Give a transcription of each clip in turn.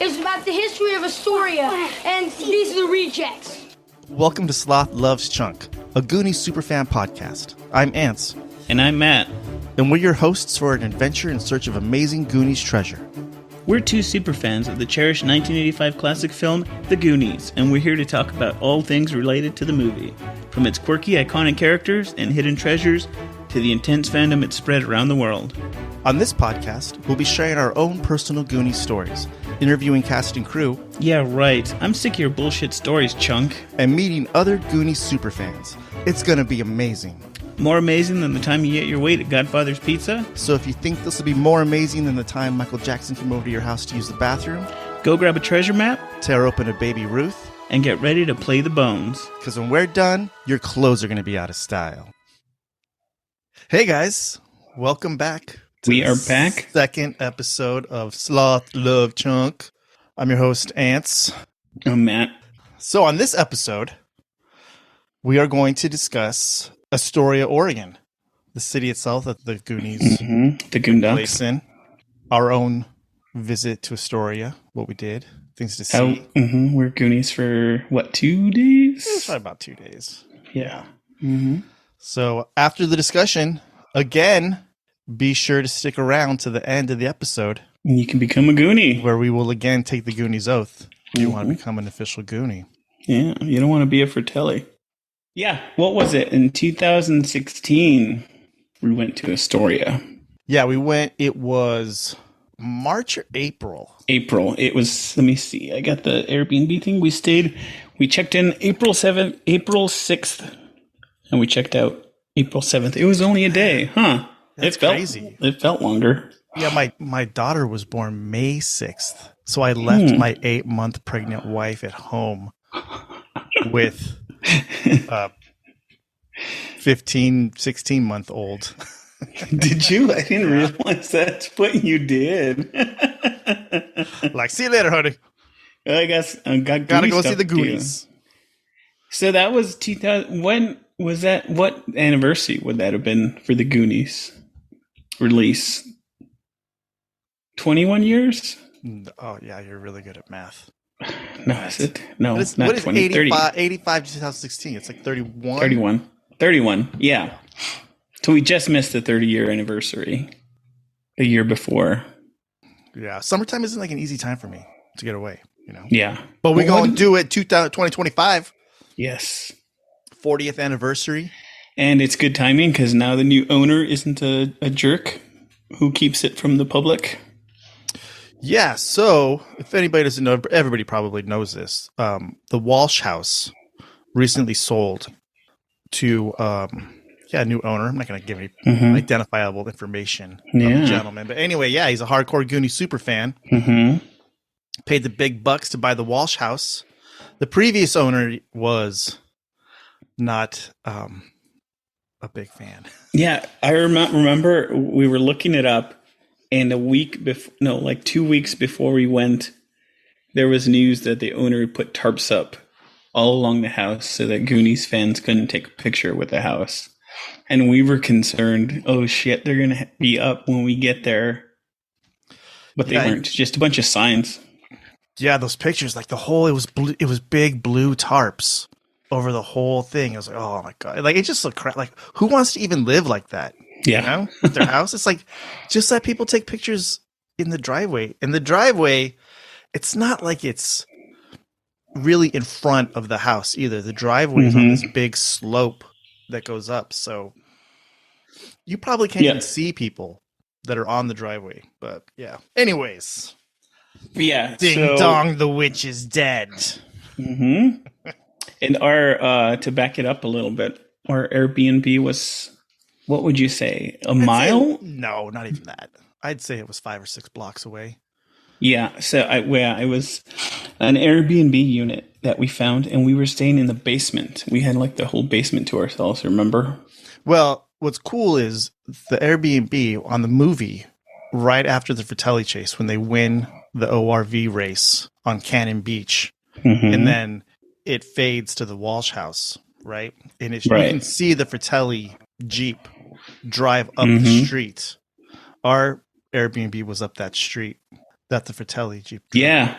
is about the history of Astoria, and these are the rejects. Welcome to Sloth Loves Chunk, a Goonies superfan podcast. I'm Ants. And I'm Matt. And we're your hosts for an adventure in search of amazing Goonies treasure. We're two superfans of the cherished 1985 classic film, The Goonies, and we're here to talk about all things related to the movie. From its quirky, iconic characters and hidden treasures, to the intense fandom it spread around the world. On this podcast, we'll be sharing our own personal Goonies stories, interviewing cast and crew. Yeah, right. I'm sick of your bullshit stories, Chunk. And meeting other Goonies superfans. It's gonna be amazing. More amazing than the time you ate your weight at Godfather's Pizza? So if you think this will be more amazing than the time Michael Jackson came over to your house to use the bathroom, go grab a treasure map, tear open a Baby Ruth, and get ready to play the bones. Because when we're done, your clothes are going to be out of style. Hey guys, welcome back. We are back. Second episode of Sloth Love Chunk. I'm your host, Ants. I'm Matt. So on this episode, we are going to discuss Astoria, Oregon, the city itself that the Goonies the Goondocks. place in. Our own visit to Astoria, what we did, things to see. We're Goonies for, 2 days? It was probably about 2 days. Yeah. So after the discussion, again, be sure to stick around to the end of the episode. You can become a Goonie. Where we will again take the Goonies oath. You want to become an official Goonie. Yeah, you don't want to be a Fratelli. Yeah, what was it? In 2016, we went to Astoria. Yeah, we went, it was March or April? April. It was, let me see, I got the Airbnb thing. We checked in April 7th, April 6th, and we checked out April 7th. It was only a day, huh? That's crazy. It felt longer. Yeah, my daughter was born May 6th, so I left my 8-month pregnant wife at home with 15, 16-month-old. Did you? I didn't realize that's what you did. Like, see you later, honey. I guess I gotta go see the Goonies. So that was 2000. When was that? What anniversary would that have been for the Goonies release? 21 years? Oh, yeah, you're really good at math. No, is it? No, it's not what is 20, 85 to 2016? It's like 31? 31, yeah. So we just missed the 30-year anniversary the year before. Yeah, summertime isn't like an easy time for me to get away, you know? Yeah. But we're going to do it 2025. Yes. 40th anniversary. And it's good timing because now the new owner isn't a jerk who keeps it from the public. Yeah, so if anybody doesn't know, everybody probably knows this. The Walsh House recently sold to a new owner. I'm not going to give any identifiable information of the gentleman. But anyway, yeah, he's a hardcore Goonie super fan. Paid the big bucks to buy the Walsh House. The previous owner was not a big fan. Yeah, I remember we were looking it up. And 2 weeks before we went, there was news that the owner put tarps up all along the house so that Goonies fans couldn't take a picture with the house. And we were concerned, oh shit, they're going to be up when we get there. But they weren't, just a bunch of signs. Yeah, those pictures, like it was big blue tarps over the whole thing. I was like, oh my God. Like, it just looked like, who wants to even live like that? Yeah. You know, with their house. It's like, just let people take pictures in the driveway. And the driveway, it's not like it's really in front of the house either. The driveway is on this big slope that goes up. So you probably can't even see people that are on the driveway. But yeah. Anyways. Yeah. Ding dong, the witch is dead. And our, to back it up a little bit, our Airbnb was... What would you say? A mile? No, not even that. I'd say it was 5 or 6 blocks away. Yeah. So it was an Airbnb unit that we found, and we were staying in the basement. We had like the whole basement to ourselves, remember? Well, what's cool is the Airbnb on the movie, right after the Fratelli chase, when they win the ORV race on Cannon Beach, and then it fades to the Walsh House, right? And you can see the Fratelli Jeep drive up the street. Our Airbnb was up that street that the Fratelli Jeep drove. Yeah.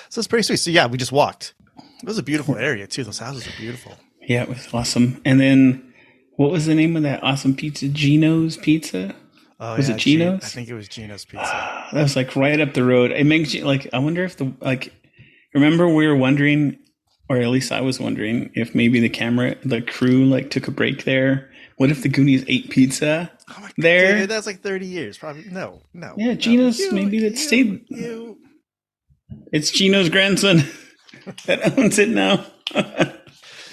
So it's pretty sweet. So yeah, we just walked. It was a beautiful area too. Those houses are beautiful. Yeah, it was awesome. And then, what was the name of that awesome pizza? Gino's Pizza? Oh, Was yeah, it Gino's? I think it was Gino's Pizza. That was like right up the road. It makes you like, I wonder if remember we were wondering, or at least I was wondering, if maybe the crew like took a break there. What if the Goonies ate pizza there? Dude, that's like 30 years. Probably. No. Yeah, Gino's, maybe that stayed. It's Gino's grandson that owns it now.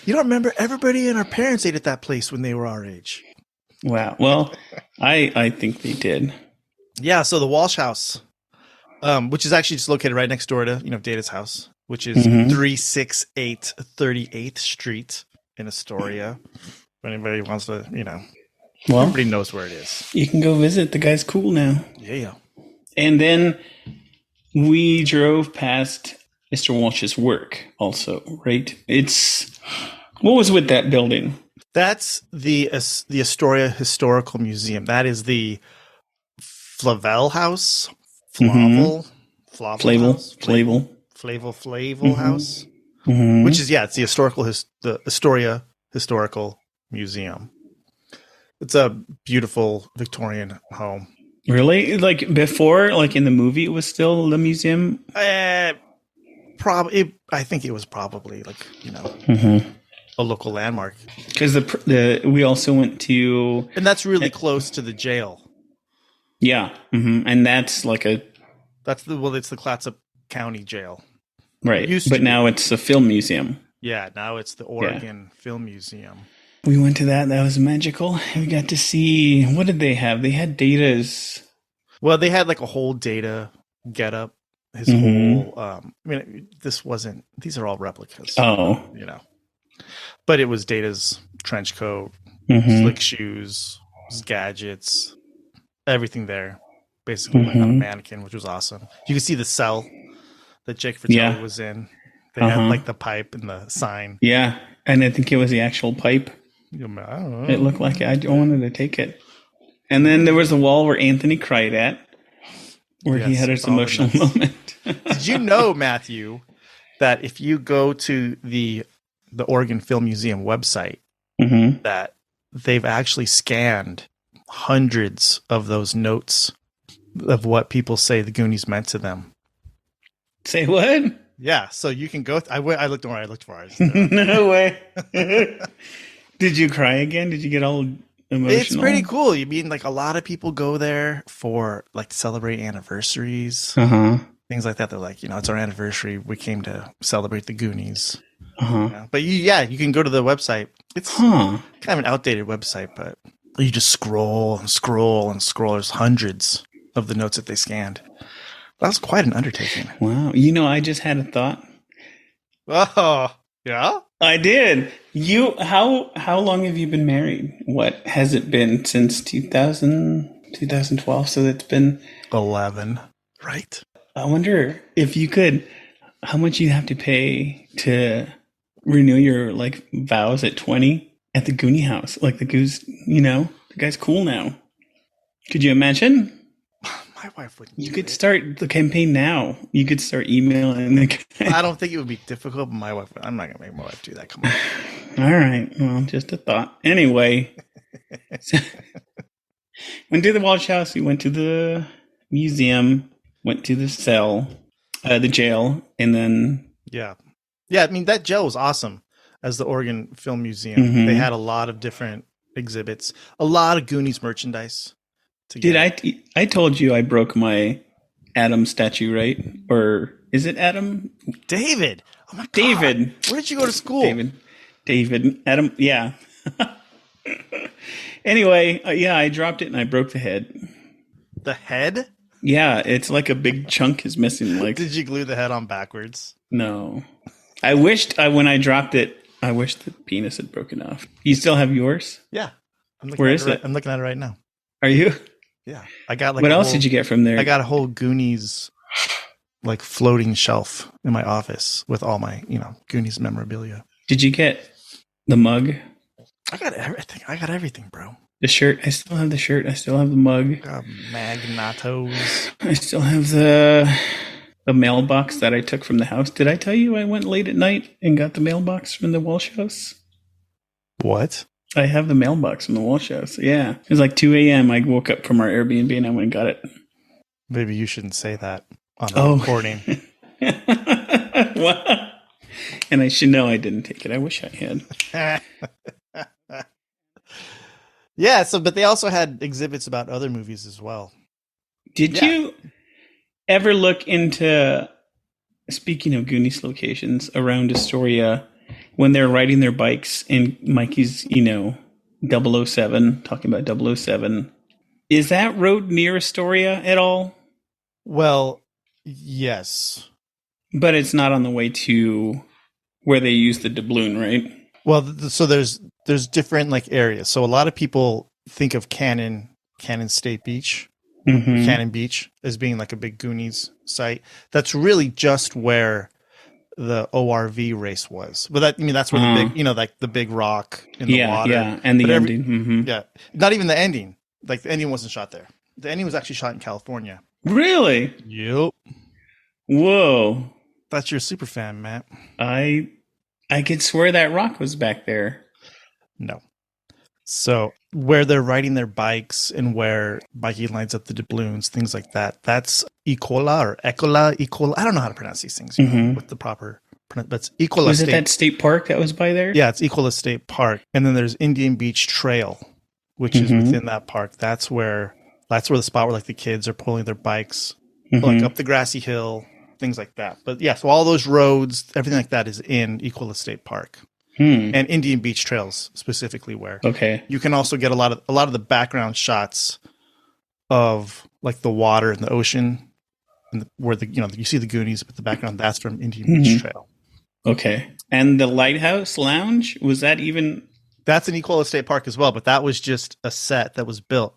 You don't remember? Everybody and our parents ate at that place when they were our age. Wow. Well, I think they did. Yeah. So the Walsh House, which is actually just located right next door to Data's house, which is 368 38th Street in Astoria. If anybody wants to, well, everybody knows where it is. You can go visit. The guy's cool now. Yeah. And then we drove past Mr. Walsh's work also, right? What was with that building? That's the Astoria Historical Museum. That is the Flavel House. Flavel House. Mm-hmm. Which is, it's the Astoria Historical Museum. It's a beautiful Victorian home. Really? Like before, like in the movie, it was still the museum? Probably. I think it was probably like, a local landmark. Because we also went to... And that's really close to the jail. Yeah. Mm-hmm. And that's like it's the Clatsop County Jail. Right. But now it's a film museum. Yeah, now it's the Oregon Film Museum. We went to that. That was magical. We got to see, what did they have? They had Data's... Well, they had like a whole Data getup. His whole... these are all replicas. Oh. But it was Data's trench coat, slick shoes, his gadgets, everything there. Basically like on a mannequin, which was awesome. You could see the cell that Jake Fratelli was in. They had like the pipe and the sign. Yeah, and I think it was the actual pipe. I don't know. It looked like it. I wanted to take it. And then there was a wall where Anthony cried at, where he had his emotional moment. Did you know, Matthew, that if you go to the Oregon Film Museum website, that they've actually scanned hundreds of those notes of what people say the Goonies meant to them. Say what? Yeah, so you can go. I looked where I looked for it. No way. Did you cry again? Did you get all emotional? It's pretty cool. You mean like a lot of people go there for like to celebrate anniversaries, things like that. They're like, it's our anniversary. We came to celebrate the Goonies. But you can go to the website. It's kind of an outdated website, but you just scroll and scroll and scroll. There's hundreds of the notes that they scanned. That was quite an undertaking. Wow. I just had a thought. Oh, yeah? I did. How long have you been married? What has it been since 2012? So it's been 11, right? I wonder if you could, how much you have to pay to renew your like vows at 20 at the Goonie house. Like the goose, the guy's cool now. Could you imagine? My wife wouldn't. You could start the campaign now. You could start emailing the guy. I don't think it would be difficult, but my wife, I'm not going to make my wife do that. Come on. All right. Well, just a thought. Anyway. Went to the Walsh House. We went to the museum, went to the cell, the jail, and then... Yeah. I mean, that jail was awesome as the Oregon Film Museum. They had a lot of different exhibits, a lot of Goonies merchandise. Did I told you I broke my Adam statue, right? Or is it Adam? David. Oh my God. David. Where did you go to school? David. Adam. Yeah. Anyway, I dropped it and I broke the head. The head? Yeah, it's like a big chunk is missing. Like, did you glue the head on backwards? No. I wished when I dropped it, I wish the penis had broken off. You still have yours? Yeah. Where is it? I'm looking at it right now. Are you? Yeah. I got like what else did you get from there? I got a whole Goonies like floating shelf in my office with all my, Goonies memorabilia. Did you get the mug? I got everything. I got everything, bro. The shirt. I still have the shirt. I still have the mug. Magnatos. I still have the a mailbox that I took from the house. Did I tell you I went late at night and got the mailbox from the Walsh house? What? I have the mailbox from the Walsh house. Yeah. It was like 2 a.m. I woke up from our Airbnb and I went and got it. Maybe you shouldn't say that on the recording. What? And I should know I didn't take it. I wish I had. Yeah, but they also had exhibits about other movies as well. Did you ever look into, speaking of Goonies locations, around Astoria, when they're riding their bikes and Mikey's, 007, talking about 007, is that road near Astoria at all? Well, yes. But it's not on the way to where they use the doubloon, right? Well, so there's different areas. So a lot of people think of Cannon State Beach, Cannon Beach, as being a big Goonies site. That's really just where the ORV race was. But that's where the big, the big rock in the water. Yeah, and the ending. Yeah, not even the ending. The ending wasn't shot there. The ending was actually shot in California. Really? Yep. Whoa. That's your super fan, Matt. I could swear that rock was back there. No. So where they're riding their bikes and where Mikey lines up the doubloons, things like that, that's Ecola or Ecola. I don't know how to pronounce these things with the proper pronunciation. That's Ecola Was State. it that state park that was by there? Yeah, it's Ecola State Park. And then there's Indian Beach Trail, which is within that park. That's where the spot where the kids are pulling their bikes up the grassy hill, things like that. But yeah, so all those roads, everything like that is in Ecola State Park. And Indian Beach Trails specifically, where you can also get a lot of the background shots of the water and the ocean, and where you see the Goonies, but the background that's from Indian Beach Trail. Okay, and the Lighthouse Lounge, was that even? That's in Ecola State Park as well, but that was just a set that was built.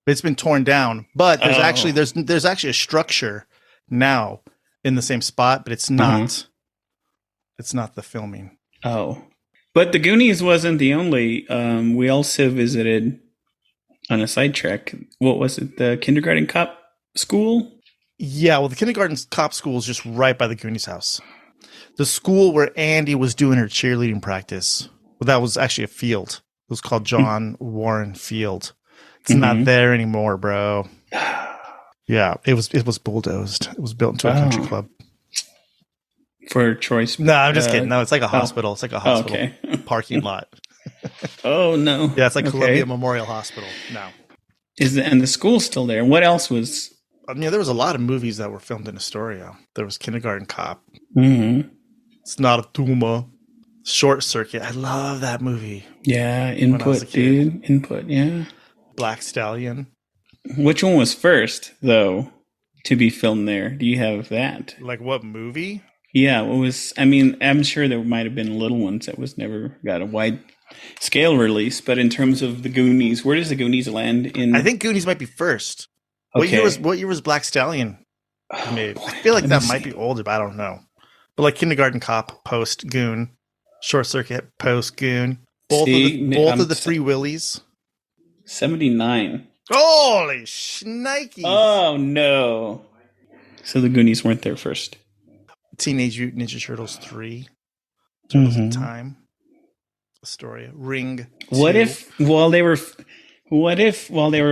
It's been torn down, but there's actually a structure now in the same spot, but it's not. It's not the filming. Oh, but the Goonies wasn't the only. We also visited, on a sidetrack, what was it? The kindergarten cop school? Yeah, well, the kindergarten cop school is just right by the Goonies house. The school where Andy was doing her cheerleading practice, well, that was actually a field. It was called John Warren Field. It's not there anymore, bro. Yeah, it was bulldozed. It was built into a country club. For choice? No, I'm just kidding. No, it's like a hospital. It's like a hospital parking lot. Oh, no. Yeah, it's like Columbia Memorial Hospital now. And the school's still there. What else was? There was a lot of movies that were filmed in Astoria. There was Kindergarten Cop. It's Not a Tuma. Short Circuit. I love that movie. Yeah, Input, dude. Input, yeah. Black Stallion. Which one was first, though, to be filmed there? Do you have that? What movie? Yeah, it was. I'm sure there might have been little ones that was never got a wide scale release. But in terms of the Goonies, where does the Goonies land in? I think Goonies might be first. Okay. What year was Black Stallion made? I feel like that might be older, but I don't know. But Kindergarten Cop, post Goon, Short Circuit, post Goon, both of the Free Willies. 79. Holy shnikes! Oh no! So the Goonies weren't there first. Teenage Mutant Ninja Turtles 3, Turtles in Time, Astoria, Ring 2. What if while they were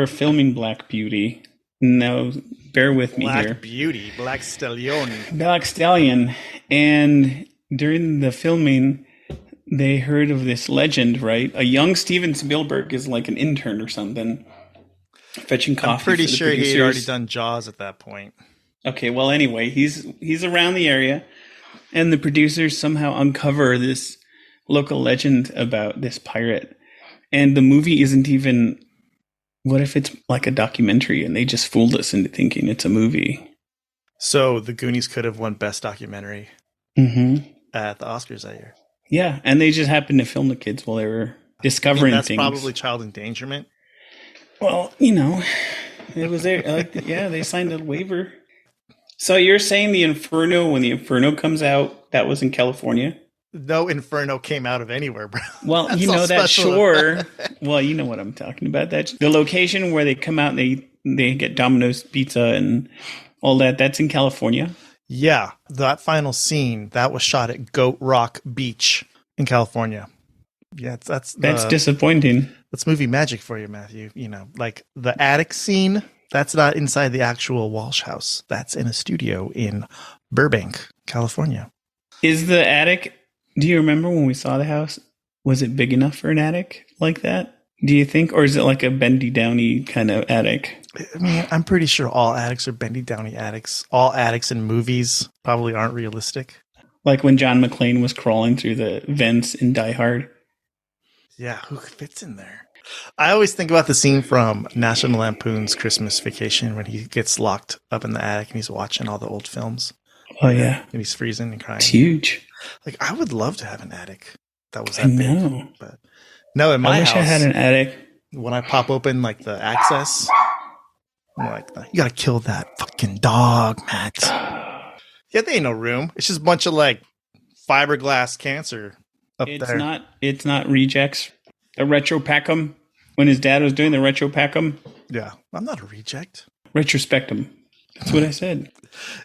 filming Black Beauty? No, bear with me here. Black Stallion, and during the filming, they heard of this legend, right? A young Steven Spielberg is like an intern or something, fetching coffee. I'm pretty sure he had already done Jaws at that point. Okay, well, anyway, he's around the area, and the producers somehow uncover this local legend about this pirate, and the movie isn't even. What if it's like a documentary, and they just fooled us into thinking it's a movie? So the Goonies could have won Best Documentary at the Oscars that year. Yeah, and they just happened to film the kids while they were discovering things. That's probably child endangerment. Well, it was there. They signed a waiver. So you're saying the Inferno, when the Inferno comes out, that was in California? No Inferno came out of anywhere, bro. Well, that shore. Well, you know what I'm talking about. That's the location where they come out and they get Domino's pizza and all that's in California. Yeah, that final scene that was shot at Goat Rock Beach in California. Yeah, that's disappointing. That's movie magic for you, Matthew. You know, like the attic scene. That's not inside the actual Walsh house. That's in a studio in Burbank, California. Is the attic? Do you remember when we saw the house? Was it big enough for an attic like that? Do you think, or is it like a bendy downy kind of attic? I mean, I'm pretty sure all attics are bendy downy attics. All attics in movies probably aren't realistic. Like when John McClane was crawling through the vents in Die Hard. Yeah, who fits in there? I always think about the scene from National Lampoon's Christmas Vacation when he gets locked up in the attic and he's watching all the old films. Oh, yeah. And he's freezing and crying. It's huge. Like, I would love to have an attic that was I that know. big. But no, in my house, I wish I had an attic. When I pop open, like, the access, I'm like, you gotta kill that fucking dog, Matt. Yeah, there ain't no room. It's just a bunch of, like, fiberglass cancer up there. It's not rejects. A retro Packham. When his dad was doing the retro Packham. Yeah, I'm not a reject. Retrospectum. That's what I said.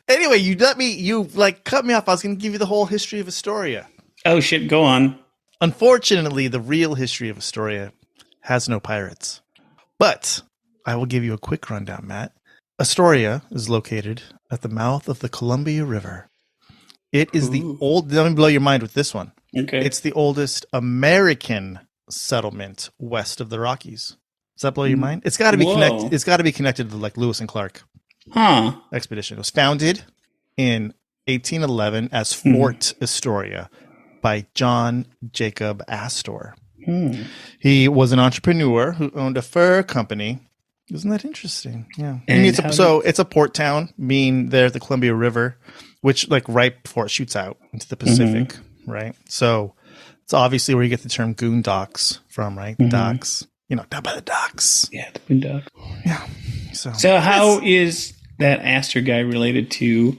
Anyway, you cut me off. I was going to give you the whole history of Astoria. Oh, shit. Go on. Unfortunately, the real history of Astoria has no pirates. But I will give you a quick rundown, Matt. Astoria is located at the mouth of the Columbia River. It is let me blow your mind with this one. Okay. It's the oldest American settlement west of the Rockies. Does that blow your mind? It's got to be connected. It's got to be connected to like Lewis and Clark expedition. It was founded in 1811 as Fort Astoria by John Jacob Astor. He was an entrepreneur who owned a fur company. Isn't that interesting? Yeah. It's a port town, being there at the Columbia River, which like right before it shoots out into the Pacific, right? So it's obviously where you get the term Goondocks from, right? Docks, down by the docks. Yeah, the Goondocks. Yeah. So how is that Astor guy related to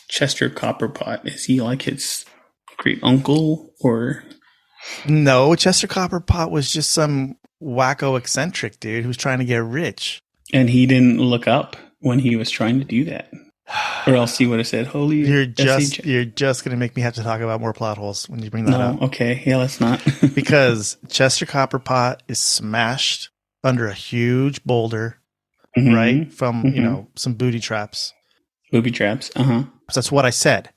Chester Copperpot? Is he like his great uncle or? No, Chester Copperpot was just some wacko eccentric dude who was trying to get rich. And he didn't look up when he was trying to do that. Or else he would have said, holy... You're just going to make me have to talk about more plot holes when you bring that up. Okay. Yeah, let's not. Because Chester Copperpot is smashed under a huge boulder, right? From, some booby traps. Booby traps, So that's what I said.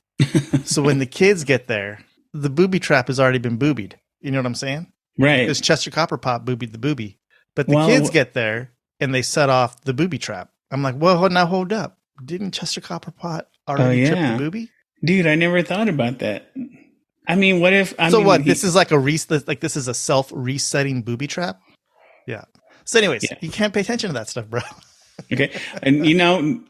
So when the kids get there, the booby trap has already been boobied. You know what I'm saying? Right. Because Chester Copperpot boobied the booby. But the kids get there and they set off the booby trap. I'm like, well, now hold up. Didn't Chester Copperpot already trip the booby? Dude, I never thought about that. I mean, what if... This is like this is a self-resetting booby trap? Yeah. So anyways, you can't pay attention to that stuff, bro. Okay. And,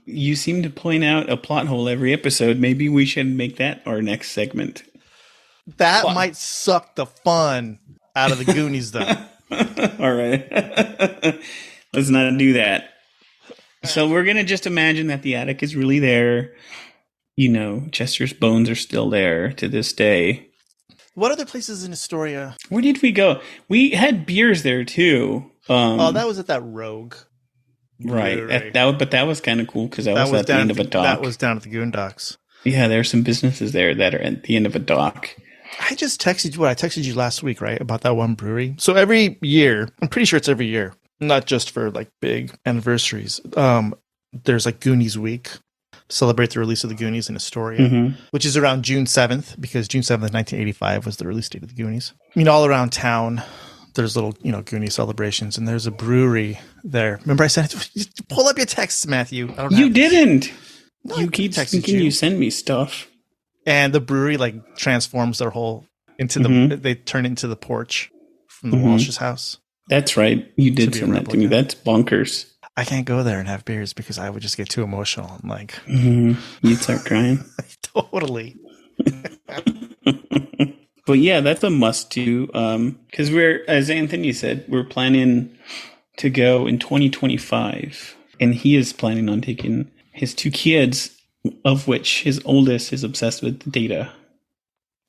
you seem to point out a plot hole every episode. Maybe we should make that our next segment. That might suck the fun out of the Goonies, though. All right. Let's not do that. So we're going to just imagine that the attic is really there. Chester's bones are still there to this day. What other places in Astoria? Where did we go? We had beers there, too. That was at that Rogue. Right. But that was kind of cool because that was at the end of a dock. That was down at the Goondocks. Yeah, there are some businesses there that are at the end of a dock. I just texted you. I texted you last week, right, about that one brewery. So every year, I'm pretty sure it's every year, not just for like big anniversaries. There's like Goonies Week to celebrate the release of the Goonies in Astoria, which is around June 7th, because June 7th, 1985 was the release date of the Goonies. All around town, there's little, Goonie celebrations, and there's a brewery there. Remember I said, pull up your texts, Matthew. You didn't. No, you keep thinking you send me stuff. And the brewery like transforms their whole into the, they turn it into the porch from the Walsh's house. That's right. You did send that to me. That's bonkers. I can't go there and have beers because I would just get too emotional. I'm like, you'd start crying. Totally. But yeah, that's a must do. Because as Anthony said, we're planning to go in 2025, and he is planning on taking his two kids, of which his oldest is obsessed with data.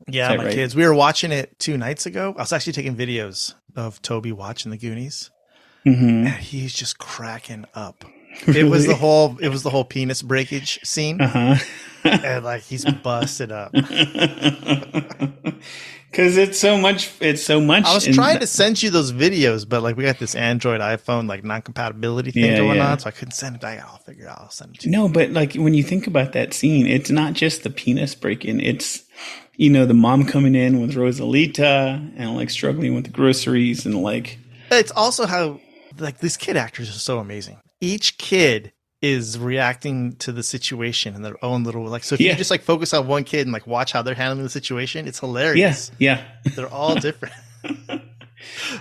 Yeah, my kids. We were watching it 2 nights ago. I was actually taking videos of Toby watching the Goonies. And he's just cracking up. It was the whole penis breakage scene. Uh-huh. And like he's busted up. Because it's so much. I was trying to send you those videos, but like we got this Android iPhone like non-compatibility thing going on, so I couldn't send it. I'll figure it out. I'll send it to you. No, but like when you think about that scene, it's not just the penis break-in. It's, the mom coming in with Rosalita and like struggling with the groceries and like. It's also how like these kid actors are so amazing. Each kid is reacting to the situation in their own little like. So if you just like focus on one kid and like watch how they're handling the situation, it's hilarious. Yeah. They're all different.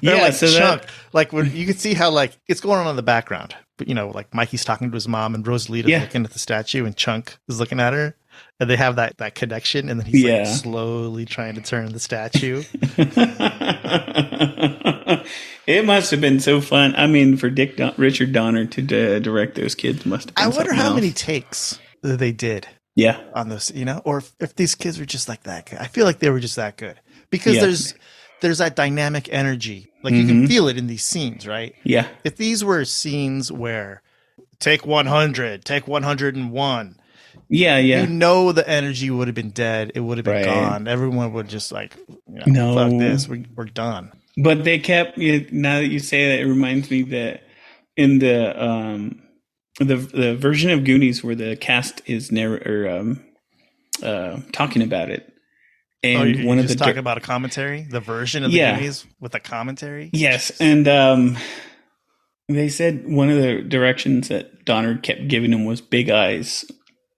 Yeah, like so Chunk, like when you can see how like it's going on in the background, but like Mikey's talking to his mom and Rosalita's looking at the statue and Chunk is looking at her, and they have that connection, and then he's like slowly trying to turn the statue. It must have been so fun. I mean, for Richard Donner to direct those kids must have been. I wonder how many takes they did. Yeah, on those, or if these kids were just like that good. I feel like they were just that good because there's that dynamic energy. Like you can feel it in these scenes, right? Yeah. If these were scenes where take 100, take 101. Yeah. The energy would have been dead. It would have been gone. Everyone would just like, no, fuck this. We're done. But they kept. Now that you say that, it reminds me that in the version of Goonies where the cast is talking about it, and one of the talking about a commentary, the version of the Goonies with a commentary. Yes, and they said one of the directions that Donner kept giving him was big eyes.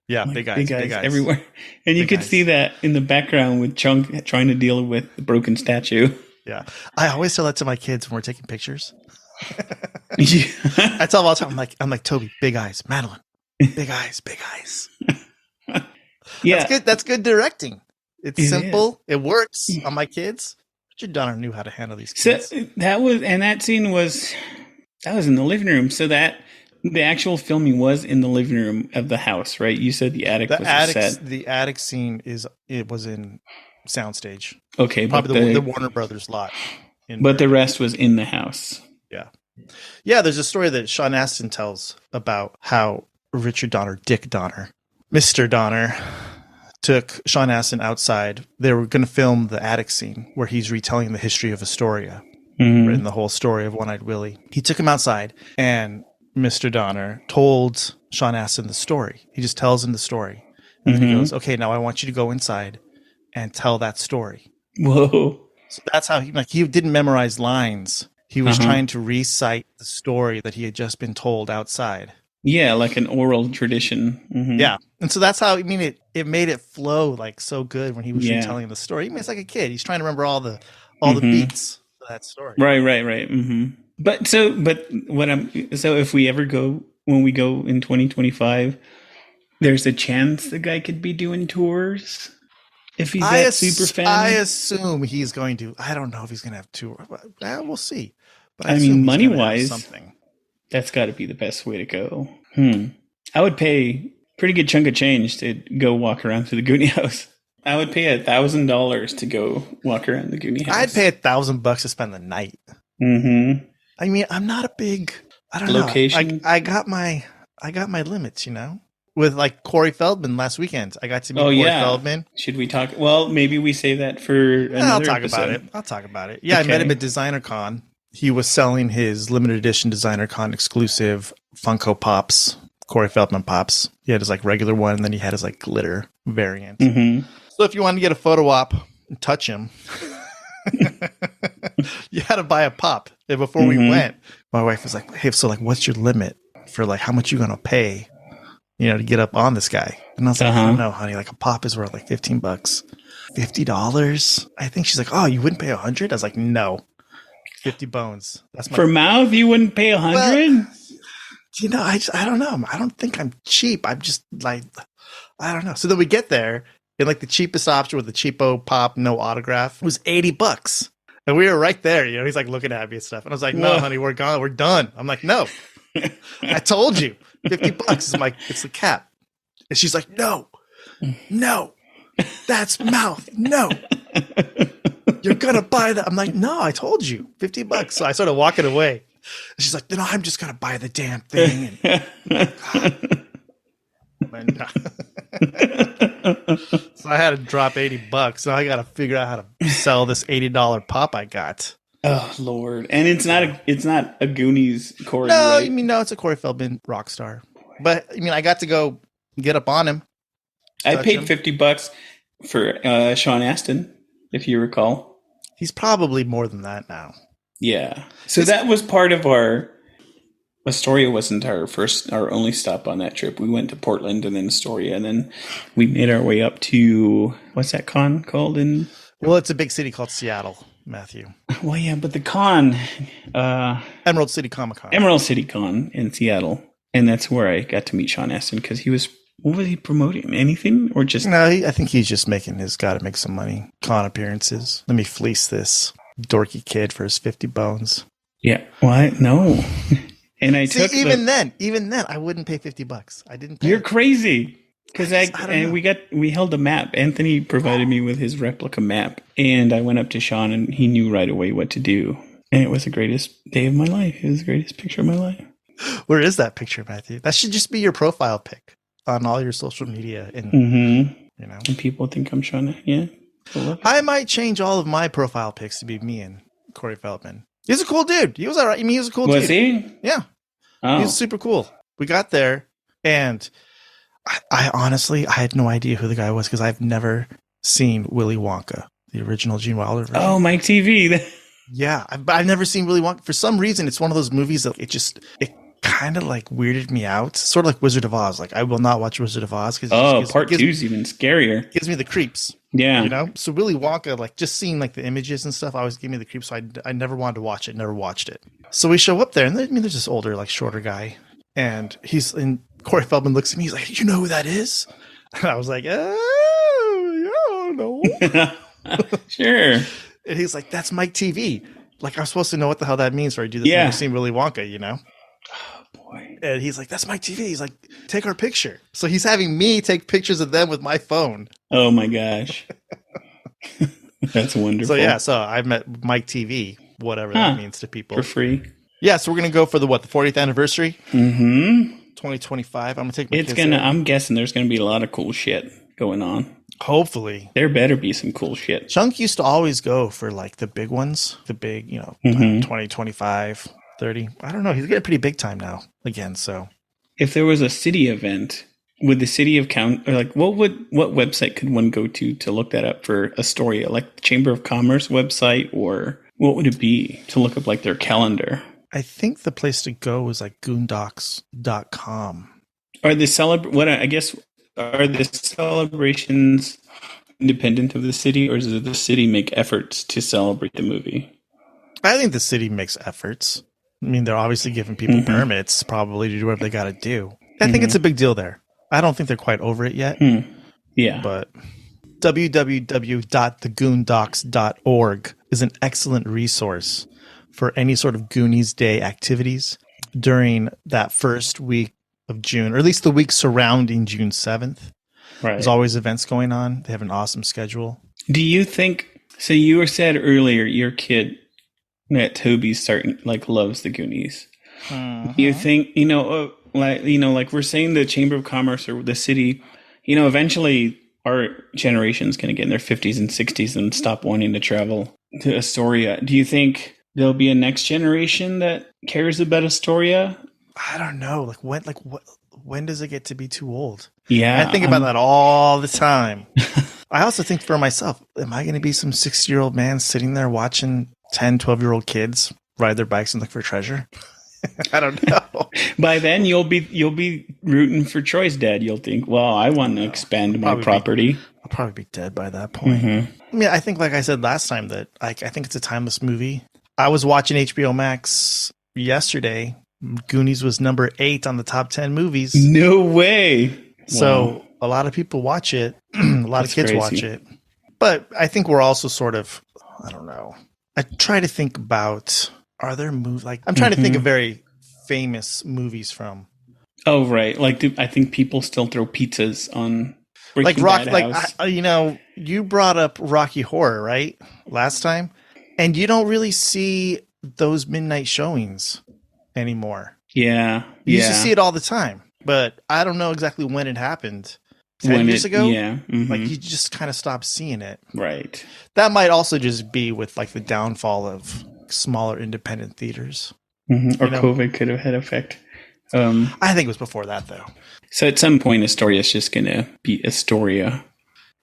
Yeah, like big eyes everywhere, and you could see that in the background with Chunk trying to deal with the broken statue. Yeah, I always tell that to my kids when we're taking pictures. I tell them all the time. I'm like Toby, big eyes, Madeline, big eyes. Yeah, that's good directing. It's simple. It works on my kids. Richard Donner knew how to handle these kids. So that scene was in the living room. So that the actual filming was in the living room of the house, right? You said the attic was the set. The attic scene was in soundstage. Okay, probably the Warner Brothers lot. But the rest was in the house. Yeah. There's a story that Sean Astin tells about how Richard Donner, Dick Donner, Mr. Donner, took Sean Astin outside. They were going to film the attic scene where he's retelling the history of Astoria, and the whole story of One-Eyed Willie. He took him outside, and Mr. Donner told Sean Astin the story. He just tells him the story, and then he goes, "Okay, now I want you to go inside and tell that story." Whoa! So that's how he didn't memorize lines. He was trying to recite the story that he had just been told outside. Yeah, like an oral tradition. Mm-hmm. Yeah. And so that's how, it made it flow like so good when he was retelling the story. It's like a kid. He's trying to remember all the beats of that story. Right. Mm-hmm. So if we ever go, when we go in 2025, there's a chance the guy could be doing tours. If he's that super fan. I assume he's going to. I don't know if he's going to have tour. We'll see. But I mean, money-wise, something. That's got to be the best way to go. I would pay pretty good chunk of change to go walk around through the Goonie house. I would pay $1,000 to go walk around the Goonie house. I'd pay $1,000 to spend the night. Mm-hmm. I mean, I'm not a big. I don't location. I got my limits. With like Corey Feldman last weekend, I got to meet Corey Feldman. Should we talk? Well, maybe we save that for another episode. I'll talk about it. Yeah, okay. I met him at Designer Con. He was selling his limited edition Designer Con exclusive Funko Pops, Corey Feldman Pops. He had his like regular one, and then he had his like glitter variant. Mm-hmm. So if you wanted to get a photo op and touch him, you had to buy a pop. And before we went, my wife was like, "Hey, so like, what's your limit for like how much you gonna pay?" To get up on this guy. And I was like, I don't know, honey, like a pop is worth like $15. $50? I think she's like, oh, you wouldn't pay $100? I was like, no. 50 bones. That's for mouth, you wouldn't pay $100? Well, I don't know. I don't think I'm cheap. I'm just like, I don't know. So then we get there, and like the cheapest option with the cheapo pop, no autograph, was $80. And we were right there. He's like looking at me and stuff. And I was like, no, honey, we're gone. We're done. I'm like, no. I told you. $50 it's the cap. And she's like, no, that's mouth. No, you're going to buy that. I'm like, no, I told you $50. So I started walking away. She's like, no, I'm just gonna buy the damn thing. And, so I had to drop $80. Now I got to figure out how to sell this $80 pop I got. Oh Lord! And it's not a Goonies Corey. No, right? I mean no, it's a Corey Feldman rock star. But I mean, I got to go get up on him. I paid $50 for Sean Astin, if you recall. He's probably more than that now. Yeah. So that was part of our. Astoria wasn't our only stop on that trip. We went to Portland and then Astoria, and then we made our way up to what's that con called in? Well, it's a big city called Seattle, Matthew. Well, yeah, but the con, Emerald City Comic Con. Emerald City Con in Seattle, and that's where I got to meet Sean Astin because he was. What was he promoting? Anything or just? No, I think he's just making his got to make some money con appearances. Let me fleece this dorky kid for his 50 bones. Yeah. What? No. And I took even then, I wouldn't pay $50. I didn't. You're crazy. Because know. we held a map. Anthony provided me with his replica map, and I went up to Sean, and he knew right away what to do. And it was the greatest day of my life. It was the greatest picture of my life. Where is that picture, Matthew? That should just be your profile pic on all your social media, and you know, and people think I'm Sean. Yeah, I might change all of my profile pics to be me and Corey Feldman. He's a cool dude. He was all right. I mean, he was a cool dude. Was he? Yeah. Oh. He was super cool. We got there, and I honestly, I had no idea who the guy was because I've never seen Willy Wonka, the original Gene Wilder version. Oh, Mike TV. Yeah, I've never seen Willy Wonka. For some reason, it's one of those movies that it kind of like weirded me out. Sort of like Wizard of Oz. Like I will not watch Wizard of Oz because part 2 is even scarier. Gives me the creeps. Yeah, you know. So Willy Wonka, like just seeing like the images and stuff, always gave me the creeps. So I never wanted to watch it. Never watched it. So we show up there, and there's this older, like shorter guy, and Corey Feldman looks at me. He's like, "You know who that is?" And I was like, "Oh, no." Sure. And he's like, "That's Mike TV." Like I'm supposed to know what the hell that means, or I do this. Yeah. Never seen Willy Wonka, you know. Oh boy. And he's like, "That's Mike TV." He's like, "Take our picture." So he's having me take pictures of them with my phone. Oh my gosh. That's wonderful. So I met Mike TV, whatever that means to people. For free. Yeah, so we're going to go for the 40th anniversary? Mm-hmm. 2025. I'm going to take my kids there. I'm guessing there's going to be a lot of cool shit going on. Hopefully. There better be some cool shit. Chunk used to always go for like the big ones, the big, 20, 25, 30. I don't know. He's getting pretty big time now again, so. If there was a city event, would the city of or like what website could one go to look that up for Astoria? Like the Chamber of Commerce website, or what would it be to look up like their calendar? I think the place to go is like Goondocks.com. Are the celebrations independent of the city, or does the city make efforts to celebrate the movie? I think the city makes efforts. I mean, they're obviously giving people permits probably to do whatever they got to do. I think it's a big deal there. I don't think they're quite over it yet. Yeah. But www.thegoondocks.org is an excellent resource for any sort of Goonies Day activities during that first week of June, or at least the week surrounding June 7th. Right. There's always events going on. They have an awesome schedule. Do you think, so you said earlier your kid, that Toby's loves the Goonies. Do you think, like we're saying the Chamber of Commerce or the city, eventually our generation's going to get in their 50s and 60s and stop wanting to travel to Astoria. Do you think there'll be a next generation that cares about Astoria? I don't know. When does it get to be too old? Yeah. I think about that all the time. I also think for myself, am I going to be some 60-year-old man sitting there watching 10, 12-year-old kids ride their bikes and look for treasure? I don't know. By then, you'll be rooting for Troy's dad. You'll think, well, I want to expand my property. I'll probably be dead by that point. I mean, I think, like I said last time, that I think it's a timeless movie. I was watching HBO Max yesterday. Goonies was number 8 on the top 10 movies. No way. So a lot of people watch it. A lot of kids watch it. But I think we're also sort of, I don't know. I try to think about, are there movies, I'm trying to think of very famous movies from. Oh, right. I think people still throw pizzas on Breaking Bad House. You brought up Rocky Horror, right? Last time. And you don't really see those midnight showings anymore. Yeah. You used to see it all the time, but I don't know exactly when it happened. 10 years ago? Yeah. Mm-hmm. Like, you just kind of stopped seeing it. Right. That might also just be with, like, the downfall of smaller independent theaters. Mm-hmm. Or COVID could have had effect. I think it was before that, though. So at some point, Astoria is just going to be Astoria.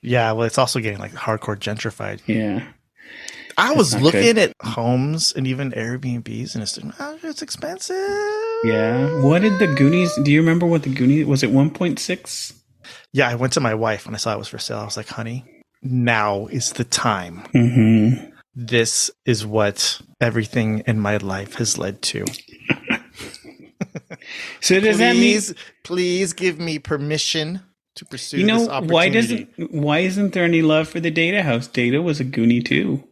Yeah, well, it's also getting, like, hardcore gentrified. Yeah. I was looking at homes and even Airbnbs, and it's expensive. Yeah. What did the Goonies... Do you remember what the Goonies... Was it 1.6? Yeah, I went to my wife when I saw it was for sale. I was like, honey, now is the time. Mm-hmm. This is what everything in my life has led to. So does that mean... Please give me permission to pursue this opportunity. Why isn't there any love for the Data house? Data was a Goonie too.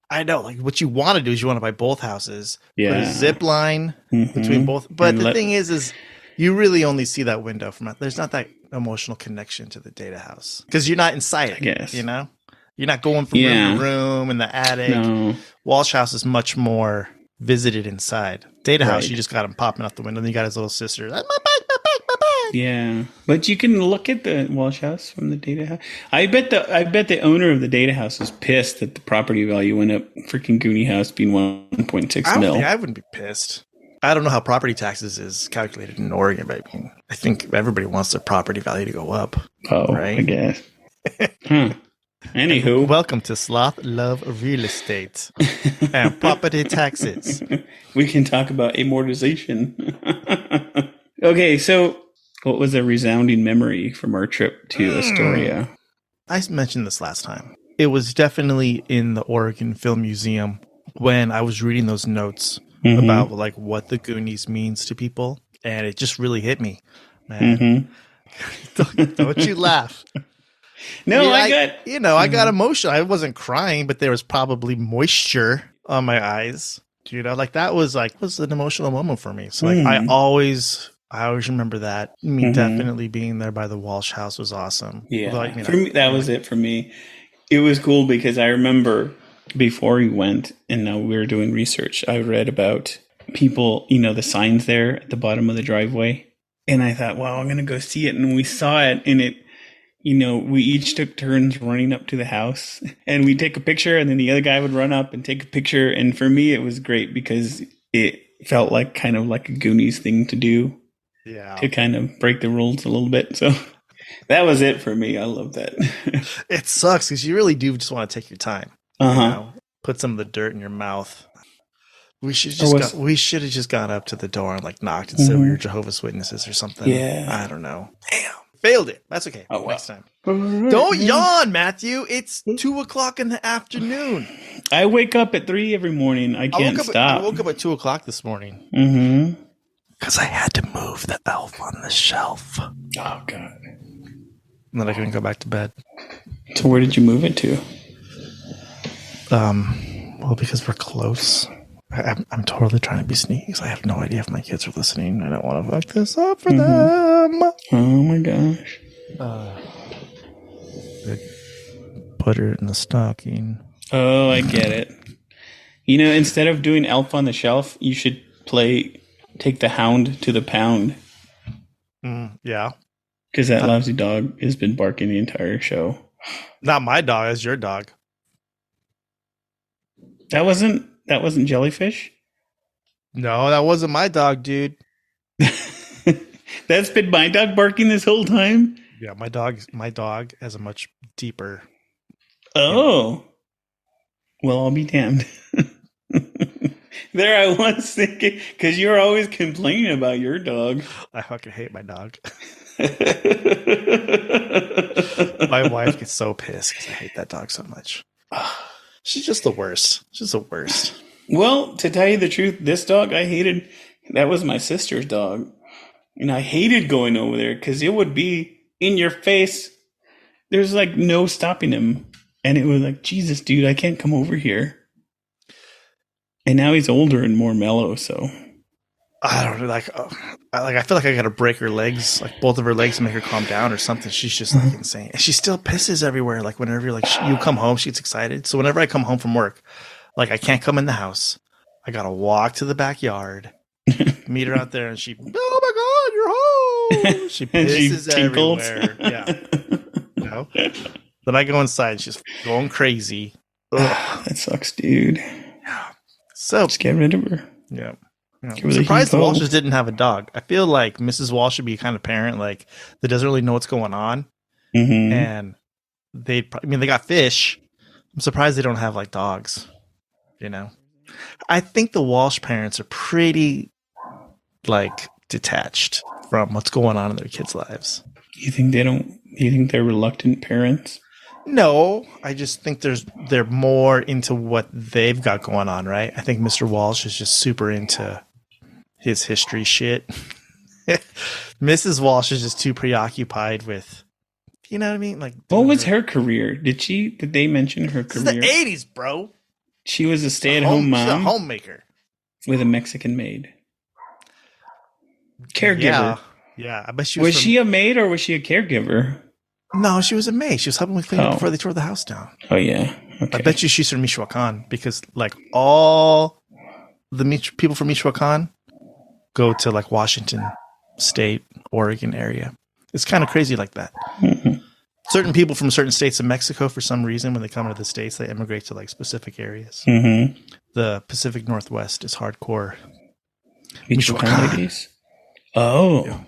I know. Like, what you want to do is you want to buy both houses. Yeah. Put a zip line between both. But the thing is you really only see that window from... There's not that emotional connection to the Data house. Because you're not inside it, I guess. You know? You're not going from room to room in the attic. No. Walsh House is much more visited inside. Data house, you just got him popping out the window. And you got his little sister. That's my bag, my bag, my bag. Yeah. But you can look at the Walsh House from the Data house. I bet the owner of the Data house was pissed that the property value went up. Freaking Goonie house being 1.6 mil. I wouldn't be pissed. I don't know how property taxes is calculated in Oregon, but I think everybody wants their property value to go up. Oh, right? I guess. Anywho. Welcome to Sloth Love Real Estate and property taxes. We can talk about amortization. Okay, so what was a resounding memory from our trip to Astoria? I mentioned this last time. It was definitely in the Oregon Film Museum when I was reading those notes about like what the Goonies means to people, and it just really hit me, man. Don't you laugh. No, I got emotional. I wasn't crying, but there was probably moisture on my eyes. Like that was an emotional moment for me. So like I always remember that. I mean, definitely being there by the Walsh House was awesome. Yeah, for me, that was it for me. It was cool because I remember before we went, and now we were doing research, I read about people, the signs there at the bottom of the driveway. And I thought, wow, I'm going to go see it. And we saw it, and it, we each took turns running up to the house, and we'd take a picture, and then the other guy would run up and take a picture. And for me, it was great because it felt like kind of like a Goonies thing to do. Yeah. To kind of break the rules a little bit. So that was it for me. I love that. It sucks because you really do just want to take your time. Put some of the dirt in your mouth. We should have just gone up to the door and like knocked and said we were Jehovah's Witnesses or something. Yeah. I don't know. Damn. Failed it. That's okay. Next time. Don't yawn, Matthew. It's 2:00 in the afternoon. I wake up at 3 every morning. I can't stop. I woke up at 2:00 this morning. Because I had to move the elf on the shelf. Oh, God. And then I couldn't go back to bed. So where did you move it to? Well, because we're close. I'm totally trying to be sneaky because I have no idea if my kids are listening. I don't want to fuck this up for them. Oh my gosh. Put her in the stocking. Oh, I get it. Instead of doing Elf on the Shelf, you should take the hound to the pound. Yeah. Because that lousy dog has been barking the entire show. Not my dog, it's your dog. That wasn't Jellyfish? No, that wasn't my dog, dude. That's been my dog barking this whole time? Yeah, my dog has a much deeper. Oh. Well, I'll be damned. There I was thinking, because you're always complaining about your dog. I fucking hate my dog. My wife gets so pissed because I hate that dog so much. She's just the worst. She's the worst. Well, to tell you the truth, this dog I hated. That was my sister's dog. And I hated going over there because it would be in your face. There's like no stopping him. And it was like, Jesus, dude, I can't come over here. And now he's older and more mellow, so. I don't know, I feel like I gotta break her legs, like both of her legs, to make her calm down or something. She's just like insane. And she still pisses everywhere. Like whenever you come home, she gets excited. So whenever I come home from work, like I can't come in the house. I gotta walk to the backyard, meet her out there, and she, oh my God, you're home. She And she pisses tinkled. everywhere. Yeah. Then I go inside, and she's going crazy. Ugh. That sucks, dude. So, Just get rid of her. yeah. Give her I'm surprised the heave-ho. Walshes didn't have a dog. I feel like Mrs. Walsh should be kind of parent like that doesn't really know what's going on, Mm-hmm. and they got fish. I'm surprised they don't have like dogs. I think the Walsh parents are pretty like detached from what's going on in their kids' lives. You think they don't? You think they're reluctant parents? No, I just think they're more into what they've got going on, right? I think Mr. Walsh is just super into his history shit. Mrs. Walsh is just too preoccupied with, you know what I mean? Like, What was her career? Did they mention her This is career? the 80s, bro. She was a stay-at-home She's a mom homemaker. with a Mexican maid. Caregiver. Yeah. I bet she Was was she a maid or was she a caregiver? No, she was a maid. She was helping with cleaning Oh. before they tore the house down. Oh yeah. Okay. I bet you she's from Michoacan because like all the people from Michoacan go to like Washington State, Oregon area. It's kind of crazy like that. Mhm. Certain people from certain states of Mexico, for some reason, when they come into the States, they immigrate to like specific areas. Mhm. The Pacific Northwest is hardcore. Michoacan Michoacan. ladies. Oh. Yeah.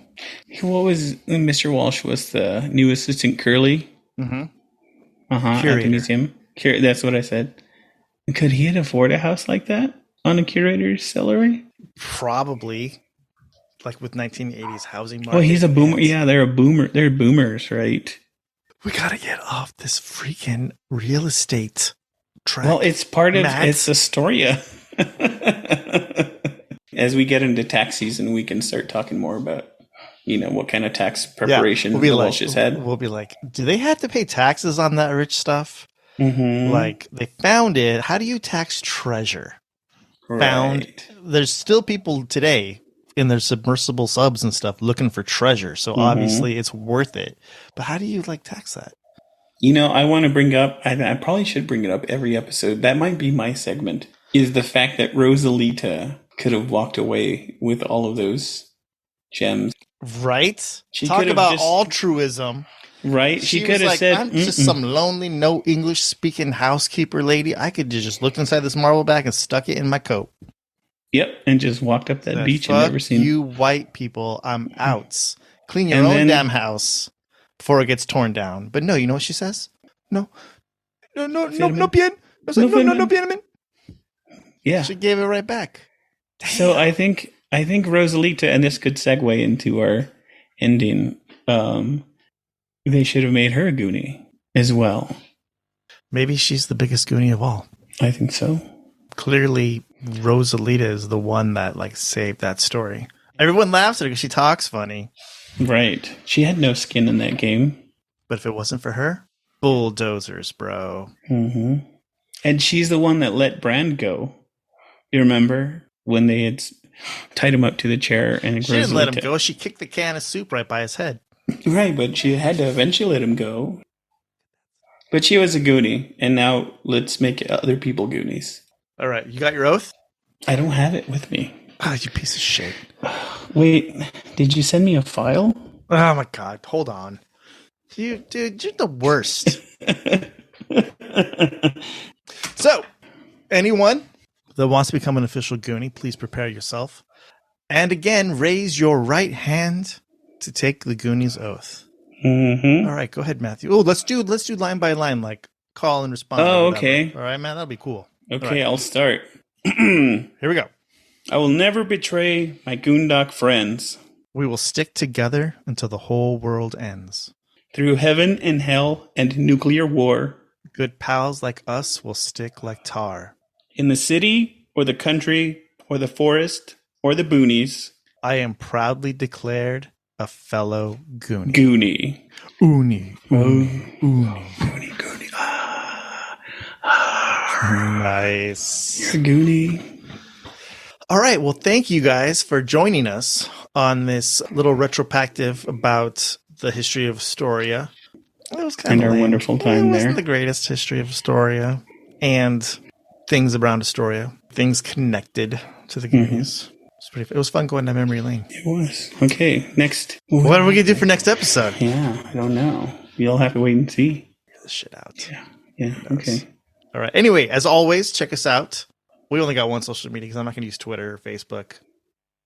What was Mr. Walsh was the new assistant curly? Mm-hmm. At Curator. the museum. That's what I said. Could he afford a house like that on a curator's salary? Probably. Like with 1980s housing market. Well, he's a boomer. demands. Yeah, they're a boomer. They're boomers, right? We gotta get off this freaking real estate track. Well, it's part of Matt. it's Astoria. As we get into tax season, we can start talking more about, what kind of tax preparation the Walshes had. We'll be like, do they have to pay taxes on that rich stuff? Mm-hmm. Like, they found it. How do you tax treasure? Found. Right. There's still people today in their submersible subs and stuff looking for treasure. So obviously it's worth it. But how do you like tax that? I want to bring up, I probably should bring it up every episode. That might be my segment, is the fact that Rosalita could have walked away with all of those gems. Right? She Talk could have about just- altruism. Right? She could was have like, said, I'm just "Mm-mm." some lonely, no English speaking housekeeper lady. I could just looked inside this marble bag and stuck it in my coat. Yep, and just walked up that Said, beach and "Fuck never seen. you white people, I'm out. Clean your And own then- damn house before it gets torn down." But no, you know what she says? No bien. I was like, no bien. Yeah. She gave it right back. So I think Rosalita, and this could segue into our ending. They should have made her a Goonie as well. Maybe she's the biggest Goonie of all. I think so. Clearly, Rosalita is the one that like saved that story. Everyone laughs at her because she talks funny. Right. She had no skin in that game. But if it wasn't for her, bulldozers, bro. Mm-hmm. And she's the one that let Brand go. You remember when they had tied him up to the chair and She didn't let him go. She kicked the can of soup right by his head. Right, but she had to eventually let him go. But she was a Goonie, and now let's make other people Goonies. All right, you got your oath? I don't have it with me. Ah, you piece of shit. Wait, did you send me a file? Oh my god, hold on. Dude, you're the worst. So, anyone that wants to become an official Goonie, please prepare yourself. And again, raise your right hand to take the Goonies oath. Mm-hmm. All right, go ahead, Matthew. Oh, let's do line by line, like call and respond. Oh, or whatever. okay. All right, man, that'll be cool. Okay, All right. I'll start. Here we go. I will never betray my Goondock friends. We will stick together until the whole world ends. Through heaven and hell and nuclear war. Good pals like us will stick like tar. In the city or the country or the forest or the boonies. I am proudly declared a fellow Goonie. Goonie. Uni. Uni. Uni. Goonie. Nice. You're a Goonie. All right. Well, thank you guys for joining us on this little retrospective about the history of Astoria. It was kind And of our lame. wonderful time It wasn't there. the greatest history of Astoria and things around Astoria. things connected to the Goonies. It was fun going down memory lane. It was. Okay, next. What are we going to do for next episode? Yeah, I don't know. You'll have to wait and see. Get this shit out. Yeah, okay. All right. Anyway, as always, check us out. We only got one social media because I'm not going to use Twitter or Facebook.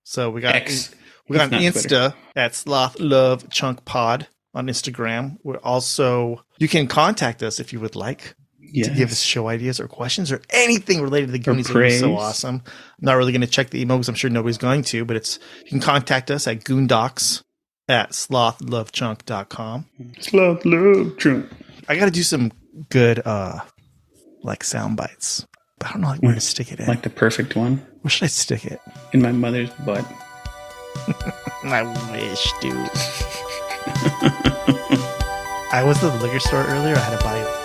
So we got X. We got an It's not Insta at Sloth Love Chunk Pod on Instagram. We're also, you can contact us if you would like to give us show ideas or questions or anything related to the Goonies. It's so awesome. I'm not really going to check the email because I'm sure nobody's going to, but you can contact us at Goondocks at slothlovechunk.com. Sloth Love Chunk. I got to do some good like sound bites, but I don't know where to stick it in. Like the perfect one? Where should I stick it? In my mother's butt. I wish, dude. I was at the liquor store earlier. I had to buy